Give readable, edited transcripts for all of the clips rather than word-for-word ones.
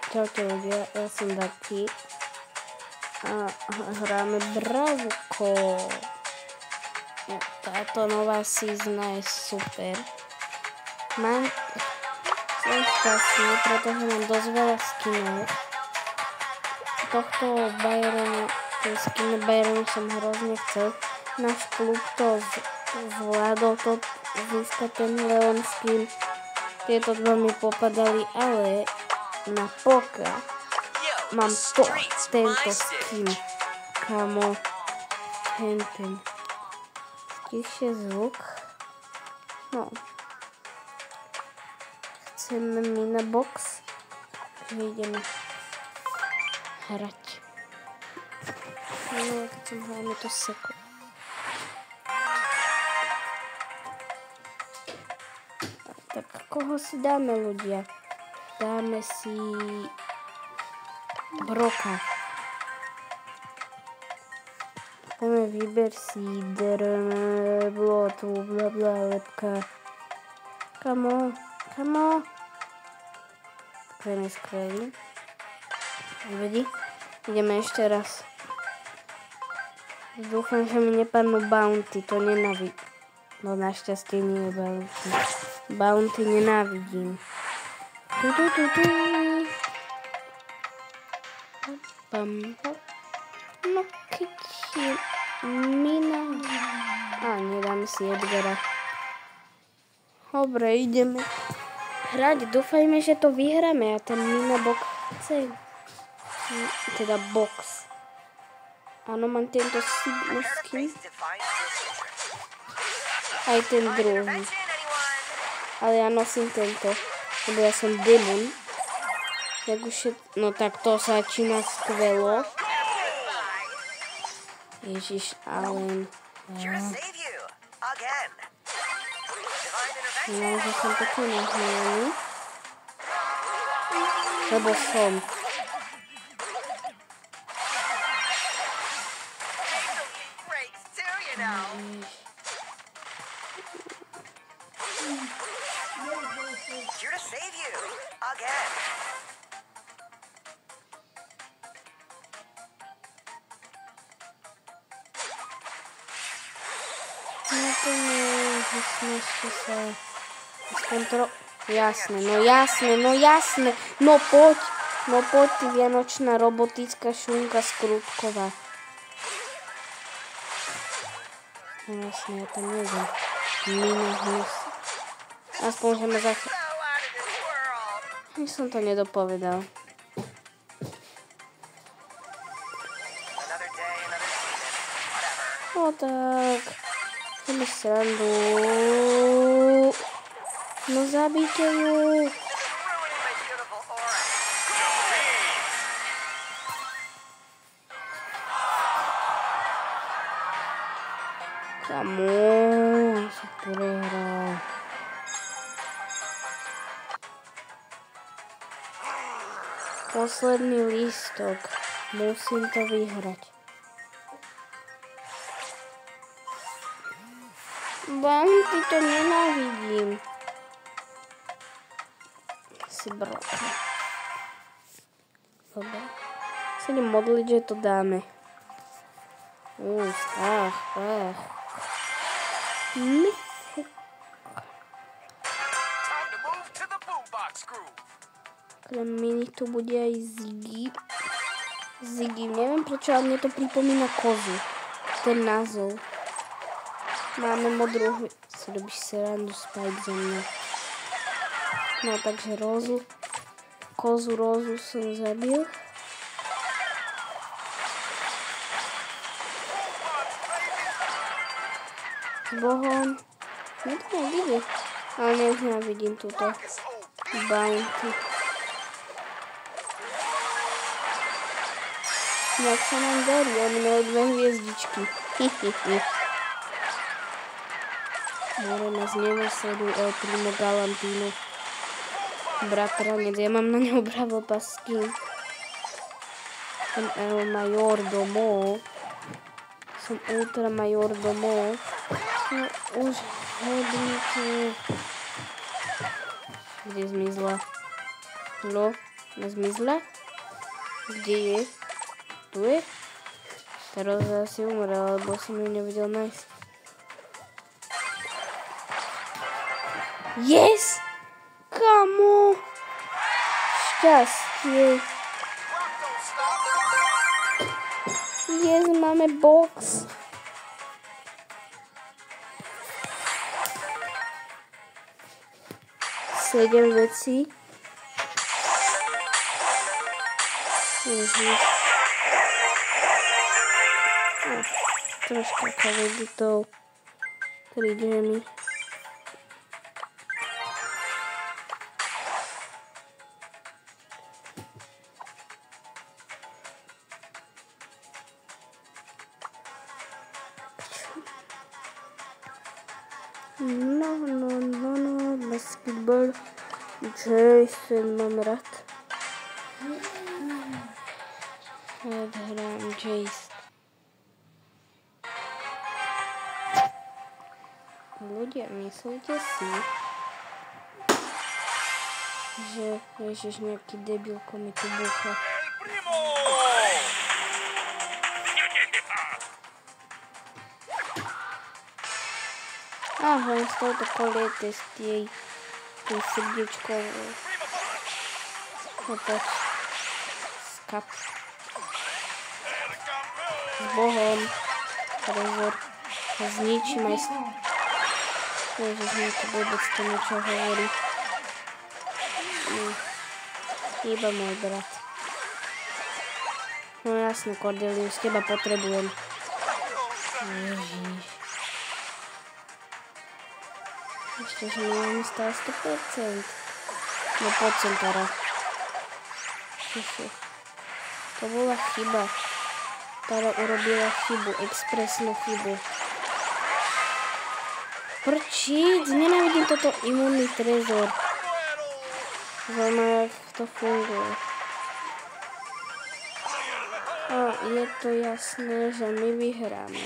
Čaute ľudia, ja som Darky a hráme Bravko. Táto nová seasona je super. Som šťastný, pretože mám dosť veľa skinov. Tohto Byrona, ten skin Byrona som hrozne chcel. Náš klub to zvládol to získať ten Leon skin. Tieto dva mi popadali, ale na poka mám tento skin. Kamo, henten. Stichšie zvuk. No. Chceme Minabox. Ideme hrať. No, keď som hral, mi to seklo. Tak koho si dáme, ľudia? Dáme si Broka. Poďme, vyber si blotu, blabla, lepka. Kamo. Ten je skvelý. Vedí? Ideme ešte raz. Dúfam, že mi nepadnú bounty, to nenávidím. No našťastie nie je bounty. Bounty nenávidím. No keď je Mina. Nedáme si Edgara. Dobre, ideme hrať. Dúfajme, že to vyhráme. A ten Minabox chce. Teda box. Áno, mám tento skin. Aj ten druhý. Ale ja nosím tento. Lebo ja som demon. No tak to začína skvelo. Ježiš, ale... No, že som taký nahnevaný. Lebo som. No to nie, že sme ešte sa... Jasné. No poď, ty vianočná robotická šunka skrutková. No jasné, ja tam nejdem. Minus. Aspoň, že ma Ja som to nedopovedal. No tak... Chceme srandu. No zabíte ju. Kamo, sa prehral. Posledný lístok. Musím to vyhrať. Bounty to nenávidím. Si Broka. Dobre. Sa idem modliť, že to dáme. Okrem Mini tu bude aj Ziggy. Neviem prečo, ale mne to pripomína kozu. Ten názov. Máme modrú hviezdu. Si robíš srandu, Spike za mňa. No takže Rózu. Rózu som zabil. S Bohom. No to nevidím. Ale nevidím túto bounty. Jak sa nám darí, on mal 2 hviezdičky. More nás nemuseli El Primo Galantino. Bratranec, ja mám na neho bravo pasky. Som El Mayordomo. Som Ultra Mayordomo. No už hodníku. Kde zmizla? No, Nezmizla? Kde je? Tu je? Teraz asi umrela, lebo som ju nevedel nájsť. Yes! Kamo! Šťastie. Yes, máme box. Sedem vecí. Ježiš. Troška kalibitov. Príde mi. No, basketball. Jason mám rád. Rád hrám Jason. Ľudia, myslíte si, že ježiš, nejaký debilko mi tu búcha. Ahoj, z touto koliete z tej srdiečkovou. No poď. Skap. S Bohom. Trezor. Zničím aj... Ježiš, mi to vôbec to niečo hovorí. Iba môj brat. No jasne, Cordelius, teba potrebujem. Ježiš. Ešte, že mi stále 100%. No poď sem, Tara. To bola chyba. Tara urobila chybu, expresnú chybu. Prčiť, nenávidím toto imunný trezor. Zaujímavé, jak to funguje. A je to jasné, že my vyhráme.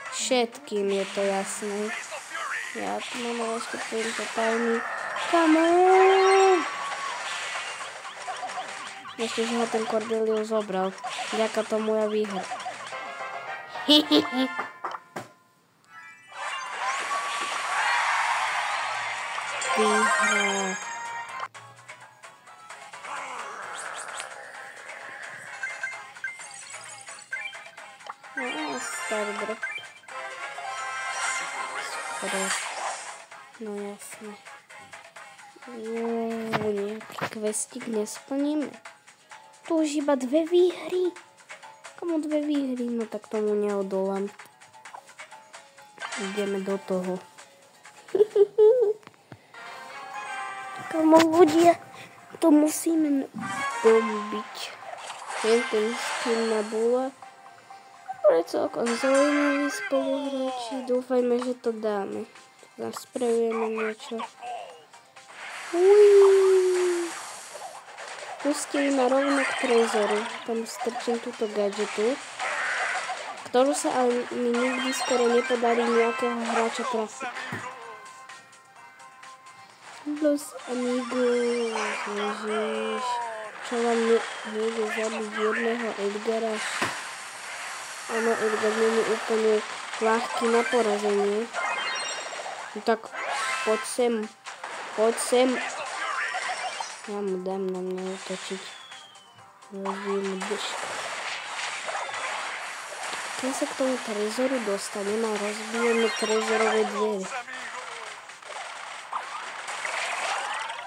Všetkým je to jasné. Ja tu mám ale ešte tento tajný. Come on! Ešte, že ho ten Cordelius zobral. Vďaka tomu ja vyhrám. Vyhrá. Starý drop. No jasne. Nejaký questík nesplníme. Tu už iba 2 výhry. Komu 2 výhry? No tak tomu neodolám. Ideme do toho. Komu ľudia, to musíme bombiť. Ten skin na bula. Ale celkom zaujímaví spoluhráči. Dúfajme, že to dáme. Zasprejujeme niečo. Pustili ma rovno k trezoru. Tam strčím túto gadžetu, ktorú sa ale mi nikdy skoro nepodarí nejakého hráča trafiť. Los amigos. Ježiš. Čo vám nejde zabiť jedného Edgara? Áno, Edgar nie je úplne ľahký na porazenie. No tak, poď sem. Poď sem. Ja mu dám na mňa útočiť. Rozbijem mu držku. Keď sa k tomu trezoru dostanem a rozbijeme trezorové dvere.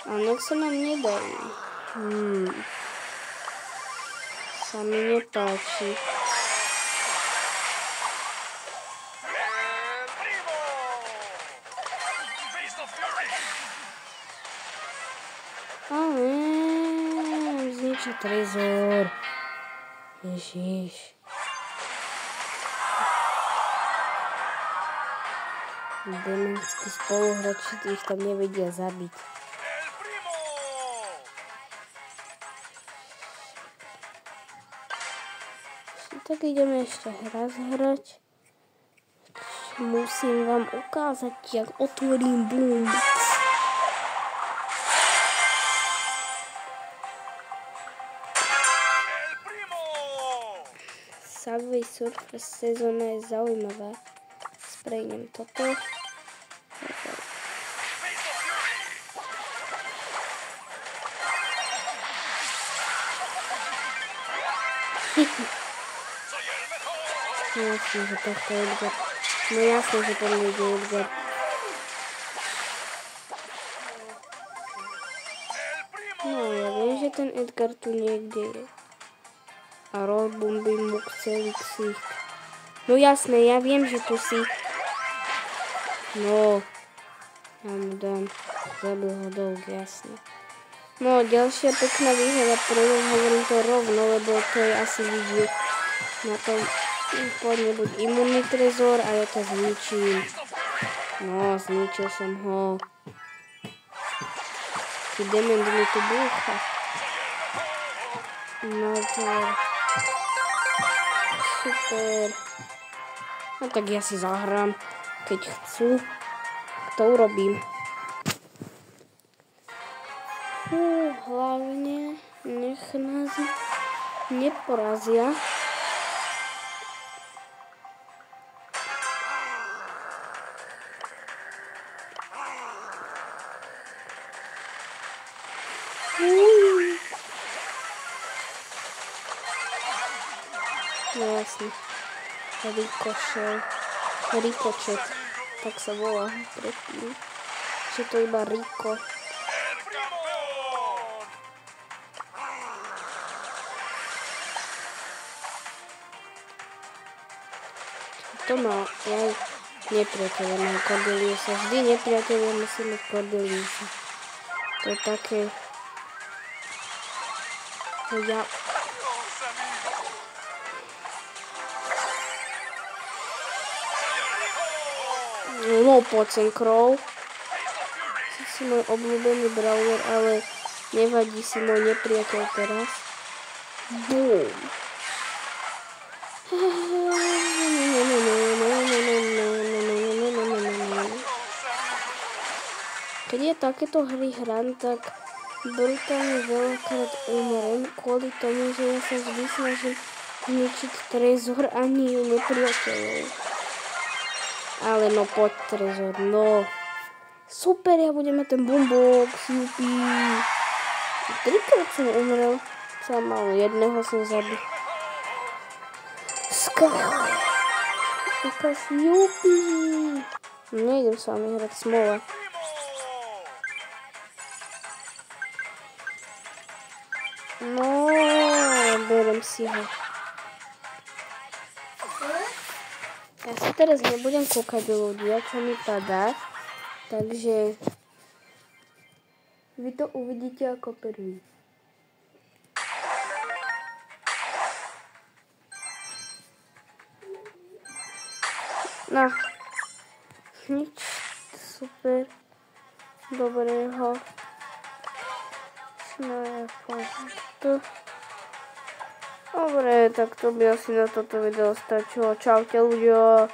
A nech sa nám nedajú. Sa mi nepáči. Zničia trezor. Ježiš. Demonskí spoluhráči ich tam nevedia zabiť. Tak ideme ešte raz hrať. Musím vám ukázať, jak otvorím boom. Subway Surfer sezóna je zaujímavá. Sprejnem toto. No jasne, že tohto Edgar. No jasne, že to nejde Edgar. No ja viem, že ten Edgar tu niekde je. A rozbombím mu celý ksicht. No jasné, ja viem, že tu si. No. Ja mu dám. Zabil ho dolg, jasne. No, ďalšia pekná výhra, prvým hovorím to rovno, lebo to je asi vidieť na tom. Poďme buď imunný trezor a ja to zničím. No, zničil som ho. Ty dement mi tu búcha. No, super. No tak ja si zahrám, keď chcú. To urobím. Hlavne nech nás neporazia. Jasne. Rikočet. Tak sa volá predtým. Že to iba Riko. To má aj nepriateľa na Cordeliusa. Vždy nepriateľa musí mať Cordeliusa. To je také... Ja... No, poď sem, Crow. Si môj obľúbený brawler, ale nevadí, si môj nepriateľ teraz. Boom. Keď je takéto hry hran, tak brutálne veľakrát umrem kvôli tomu, že ja sa vždy snažím zničiť trezor a nie nepriateľov. Ale no poď trezor, no. Super, ja budem mať ten boombox, jupi. 3-krát som umrel. Sama jedného som zabil. Ukáž, jupi. Nejdem s vami hrať, smola. No, berem si ho. Ja sa teraz nebudem kúkať do ľudia, čo mi padá. Takže vy to uvidíte ako prvý. No. Nič. Super. Dobrého. No ja to. Dobre, tak to by asi na toto video stačilo. Čaute ľudia.